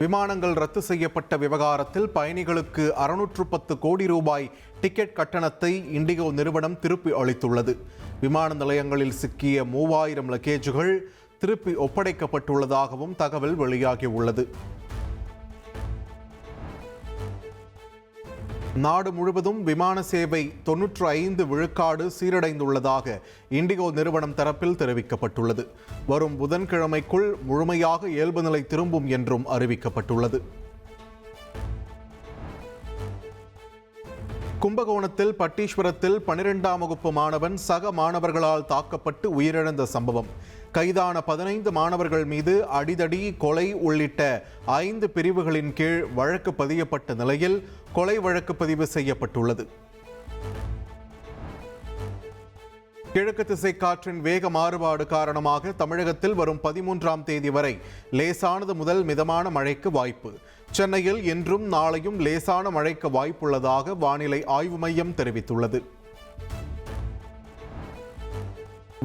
விமானங்கள் ரத்து செய்யப்பட்ட விவகாரத்தில் பயணிகளுக்கு 610 கோடி ரூபாய் டிக்கெட் கட்டணத்தை இண்டிகோ நிறுவனம் திருப்பி அளித்துள்ளது. விமான நிலையங்களில் சிக்கிய 3000 லக்கேஜுகள் திருப்பி ஒப்படைக்கப்பட்டுள்ளதாகவும் தகவல் வெளியாகியுள்ளது. நாடு முழுவதும் விமான சேவை 95 விழுக்காடு சீரடைந்துள்ளதாக இண்டிகோ நிறுவனம் தரப்பில் தெரிவிக்கப்பட்டுள்ளது. வரும் புதன்கிழமைக்குள் முழுமையாக இயல்பு நிலை திரும்பும் என்றும் அறிவிக்கப்பட்டுள்ளது. கும்பகோணத்தில் பட்டீஸ்வரத்தில் 12ஆம் வகுப்பு மாணவன் சக மாணவர்களால் தாக்கப்பட்டு உயிரிழந்த சம்பவம். கைதான 15 மாணவர்கள் மீது அடிதடி, கொலை உள்ளிட்ட 5 பிரிவுகளின் கீழ் வழக்கு பதியப்பட்ட நிலையில் கொலை வழக்கு பதிவு செய்யப்பட்டுள்ளது. கிழக்கு திசை காற்றின் வேக மாறுபாடு காரணமாக தமிழகத்தில் வரும் 13ஆம் தேதி வரை லேசானது முதல் மிதமான மழைக்கு வாய்ப்பு. சென்னையில் இன்றும் நாளையும் லேசான மழைக்கு வாய்ப்புள்ளதாக வானிலை ஆய்வு மையம் தெரிவித்துள்ளது.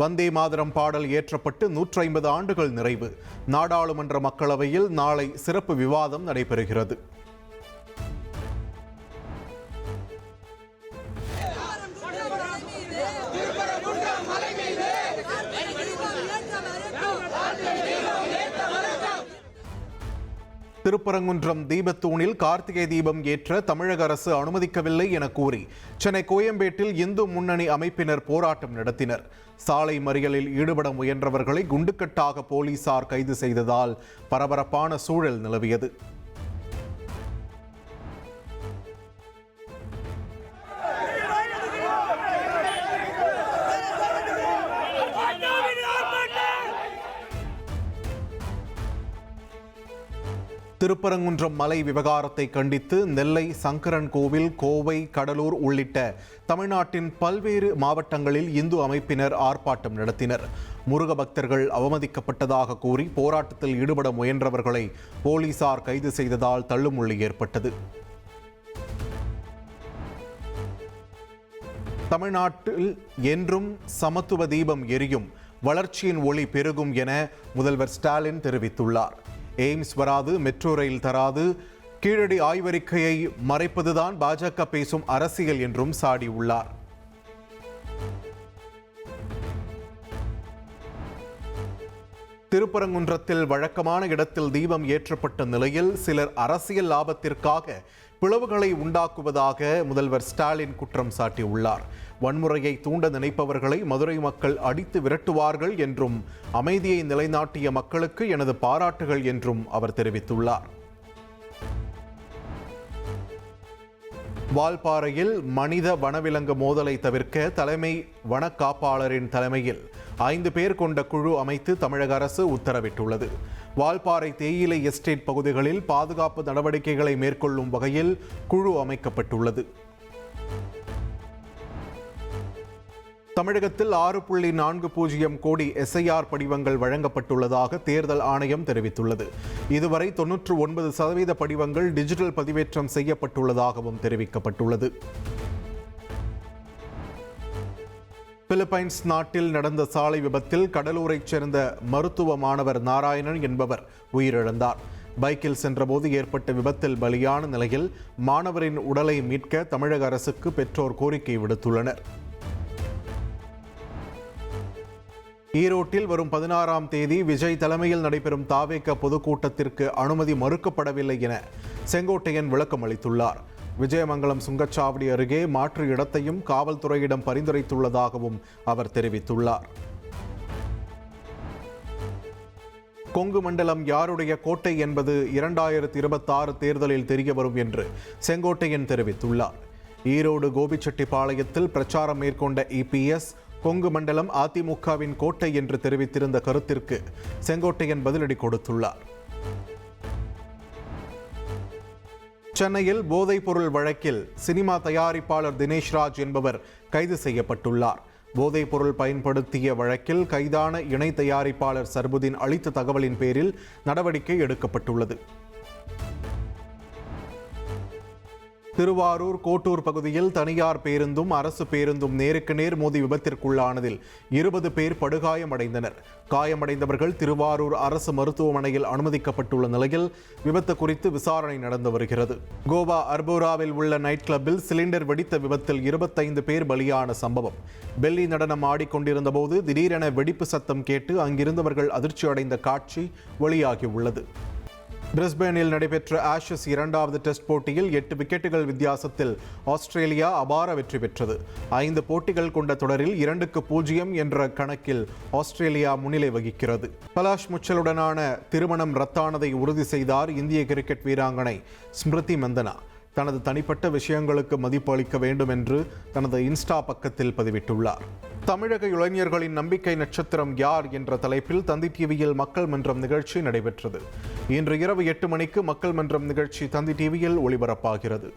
வந்தே மாதரம் பாடல் இயற்றப்பட்டு 150 ஆண்டுகள் நிறைவு. நாடாளுமன்ற மக்களவையில் நாளை சிறப்பு விவாதம் நடைபெறுகிறது. திருப்பரங்குன்றம் தீபத்தூணில் கார்த்திகை தீபம் ஏற்ற தமிழக அரசு அனுமதிக்கவில்லை என கூறி சென்னை கோயம்பேட்டில் இந்து முன்னணி அமைப்பினர் போராட்டம் நடத்தினர். சாலை மறியலில் ஈடுபட முயன்றவர்களை குண்டுக்கட்டாக போலீசார் கைது செய்ததால் பரபரப்பான சூழல் நிலவியது. திருப்பரங்குன்றம் மலை விவகாரத்தை கண்டித்து நெல்லை, சங்கரன் கோவில், கோவை, கடலூர் உள்ளிட்ட தமிழ்நாட்டின் பல்வேறு மாவட்டங்களில் இந்து அமைப்பினர் ஆர்ப்பாட்டம் நடத்தினர். முருக பக்தர்கள் அவமதிக்கப்பட்டதாக கூறி போராட்டத்தில் ஈடுபட முயன்றவர்களை போலீசார் கைது செய்ததால் தள்ளுமுள்ளி ஏற்பட்டது. தமிழ்நாட்டில் என்றும் சமத்துவ தீபம் எரியும், வளர்ச்சியின் ஒளி பெருகும் என முதல்வர் ஸ்டாலின் தெரிவித்துள்ளார். எய்ம்ஸ் வராது, மெட்ரோ ரயில் தராது, கீழடி ஆய்வறிக்கையை மறைப்பதுதான் பாஜக பேசும் அரசியல் என்றும் சாடியுள்ளார். திருப்பரங்குன்றத்தில் வழக்கமான இடத்தில் தீபம் ஏற்றப்பட்ட நிலையில் சிலர் அரசியல் லாபத்திற்காக பிளவுகளை உண்டாக்குவதாக முதல்வர் ஸ்டாலின் குற்றம் சாட்டியுள்ளார். வன்முறையை தூண்ட நினைப்பவர்களை மதுரை மக்கள் அடித்து விரட்டுவார்கள் என்றும் அமைதியை நிலைநாட்டிய மக்களுக்கு எனது பாராட்டுகள் என்றும் அவர் தெரிவித்துள்ளார். வால்பாறையில் மனித வனவிலங்கு மோதலை தவிர்க்க தலைமை வனக்காப்பாளரின் தலைமையில் 5 பேர் கொண்ட குழு அமைத்து தமிழக அரசு உத்தரவிட்டுள்ளது. வால்பாறை தேயிலை எஸ்டேட் பகுதிகளில் பாதுகாப்பு நடவடிக்கைகளை மேற்கொள்ளும் வகையில் குழு அமைக்கப்பட்டுள்ளது. தமிழகத்தில் 6.40 கோடி எஸ்ஐஆர் படிவங்கள் வழங்கப்பட்டுள்ளதாக தேர்தல் ஆணையம் தெரிவித்துள்ளது. இதுவரை 99% படிவங்கள் டிஜிட்டல் பதிவேற்றம் செய்யப்பட்டுள்ளதாகவும் தெரிவிக்கப்பட்டுள்ளது. பிலிப்பைன்ஸ் நாட்டில் நடந்த சாலை விபத்தில் கடலூரைச் சேர்ந்த மருத்துவ மாணவர் நாராயணன் என்பவர் உயிரிழந்தார். பைக்கில் சென்றபோது ஏற்பட்ட விபத்தில் பலியான நிலையில் மாணவரின் உடலை மீட்க தமிழக அரசுக்கு பெற்றோர் கோரிக்கை விடுத்துள்ளனர். ஈரோட்டில் வரும் 16ஆம் தேதி விஜய் தலைமையில் நடைபெறும் தாவேக பொதுக்கூட்டத்திற்கு அனுமதி மறுக்கப்படவில்லை என செங்கோட்டையன் விளக்கம் அளித்துள்ளார். விஜயமங்கலம் சுங்கச்சாவடி அருகே மாற்று இடத்தையும் காவல்துறையிடம் பரிந்துரைத்துள்ளதாகவும் அவர் தெரிவித்துள்ளார். கொங்கு மண்டலம் யாருடைய கோட்டை என்பது 2026 தேர்தலில் தெரியவரும் என்று செங்கோட்டையன் தெரிவித்துள்ளார். ஈரோடு கோபிச்செட்டிப்பாளையத்தில் பிரச்சாரம் மேற்கொண்ட இபிஎஸ் கொங்கு மண்டலம் அதிமுகவின் கோட்டை என்று தெரிவித்திருந்த கருத்திற்கு செங்கோட்டையன் பதிலடி கொடுத்துள்ளார். சென்னையில் போதைப் பொருள் வழக்கில் சினிமா தயாரிப்பாளர் தினேஷ்ராஜ் என்பவர் கைது செய்யப்பட்டுள்ளார். போதைப் பொருள் பயன்படுத்திய வழக்கில் கைதான இணை தயாரிப்பாளர் சர்புதீன் அளித்த தகவலின் பேரில் நடவடிக்கை எடுக்கப்பட்டுள்ளது. திருவாரூர் கோட்டூர் பகுதியில் தனியார் பேருந்தும் அரசு பேருந்தும் நேருக்கு நேர் மோதி விபத்திற்குள்ளானதில் 20 பேர் படுகாயமடைந்தனர். காயமடைந்தவர்கள் திருவாரூர் அரசு மருத்துவமனையில் அனுமதிக்கப்பட்டுள்ள நிலையில் விபத்து குறித்து விசாரணை நடந்து வருகிறது. கோவா அர்போராவில் உள்ள நைட் கிளப்பில் சிலிண்டர் வெடித்த விபத்தில் 25 பேர் பலியான சம்பவம். பெல்லி நடனம் ஆடிக்கொண்டிருந்த போது திடீரென வெடிப்பு சத்தம் கேட்டு அங்கிருந்தவர்கள் அதிர்ச்சி அடைந்த காட்சி வெளியாகியுள்ளது. பிரிஸ்பேனில் நடைபெற்ற ஆஷஸ் 2வது டெஸ்ட் போட்டியில் 8 விக்கெட்டுகள் வித்தியாசத்தில் ஆஸ்திரேலியா அபார வெற்றி பெற்றது. 5 போட்டிகள் கொண்ட தொடரில் 2-0 என்ற கணக்கில் ஆஸ்திரேலியா முன்னிலை வகிக்கிறது. பலாஷ் முச்சலுடனான திருமணம் ரத்தானதை உறுதி செய்தார் இந்திய கிரிக்கெட் வீராங்கனை ஸ்மிருதி மந்தனா. தனது தனிப்பட்ட விஷயங்களுக்கு மதிப்பு அளிக்க வேண்டும் என்று தனது இன்ஸ்டா பக்கத்தில் பதிவிட்டுள்ளார். தமிழக இளைஞர்களின் நம்பிக்கை நட்சத்திரம் யார் என்ற தலைப்பில் தந்தி டிவியில் மக்கள் மன்றம் நிகழ்ச்சி நடைபெற்றது. இன்று இரவு 8 மணிக்கு மக்கள் மன்றம் நிகழ்ச்சி தந்தி டிவியில் ஒளிபரப்பாகிறது.